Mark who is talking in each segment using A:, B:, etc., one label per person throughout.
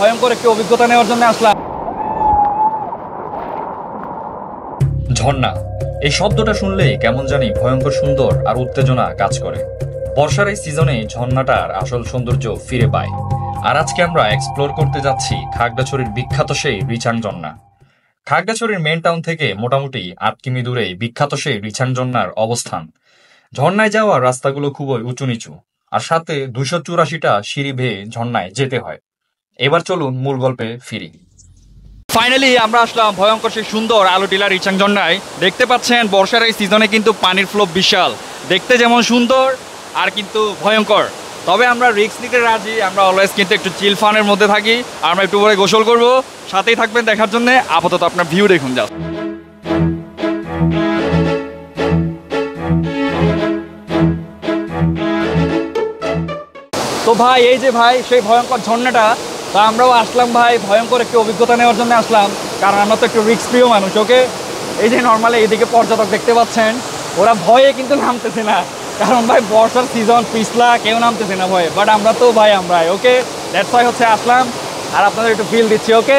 A: ভয়ঙ্কর একটি অভিজ্ঞতা নেওয়ার জন্য আসলাম।
B: ঝর্ণা, এই শব্দটা শুনলেই কেমন জানি ভয়ঙ্কর সুন্দর আর উত্তেজনা কাজ করে। বর্ষার এই সিজনে ঝর্ণাটার আসল সৌন্দর্য ফিরে পায়। আর আজকে আমরা এক্সপ্লোর করতে যাচ্ছি খাগড়াছড়ির বিখ্যাত সেই রিচাং ঝর্ণা। খাগড়াছড়ির মেন টাউন থেকে মোটামুটি 8 কিমি দূরে বিখ্যাত সেই রিচাং ঝর্ণার অবস্থান। ঝর্ণায় যাওয়ার রাস্তাগুলো খুবই উঁচু নিচু, আর সাথে 284টা সিঁড়ি বেয়ে ঝর্ণায় যেতে হয়। এবার চলুন মূল গল্পে ফিরি।
A: ফাইনালি আমরা আসলাম ভয়ঙ্কর সেই সুন্দর আলো টিলা রিচাং ঝর্ণায়। দেখতে পাচ্ছেন বর্ষার এই সিজনে কিন্তু পানির ফ্লো বিশাল, দেখতে যেমন সুন্দর আর কিন্তু ভয়ঙ্কর। তবে আমরা রিস্ক নিতে রাজি, আমরা অলওয়েজ কিন্তু একটু চিল ফানের মধ্যে থাকি। আর আমরা একটু পরে গোসল করব, সাথেই থাকবেন দেখার জন্য। আপাতত আপনার ভিউ দেখুন যাও। তো ভাই এই যে ভাই সেই ভয়ঙ্কর ঝর্ণাটা, তা আমরাও আসলাম ভাই ভয়ঙ্কর একটি অভিজ্ঞতা নেওয়ার জন্য আসলাম, কারণ আমরা তো একটু রিস্ক প্রিয় মানুষ। ওকে, এই যে নর্মালি এইদিকে পর্যটক দেখতে পাচ্ছেন, ওরা ভয়ে কিন্তু নামতেছে না, কারণ ভাই বর্ষার সিজন, পিছলা, কেউ নামতেছে না ভয়ে। বাট আমরা তো ভাই আমরাই, ওকে, দ্যাটস ওয়াই হচ্ছে আসলাম আর আপনাদের একটু ফিল দিচ্ছি। ওকে,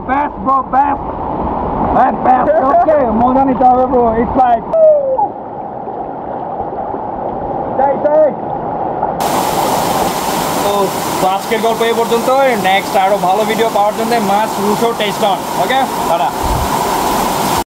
A: best bro, best. Man, best. Okay, মজা নিতে হবে bro. It's like তো আজকের গল্প এই পর্যন্ত। নেক্সট আরো ভালো ভিডিও পাওয়ার জন্য মাস্ট রুশো টেস্ট অন। Okay, tata.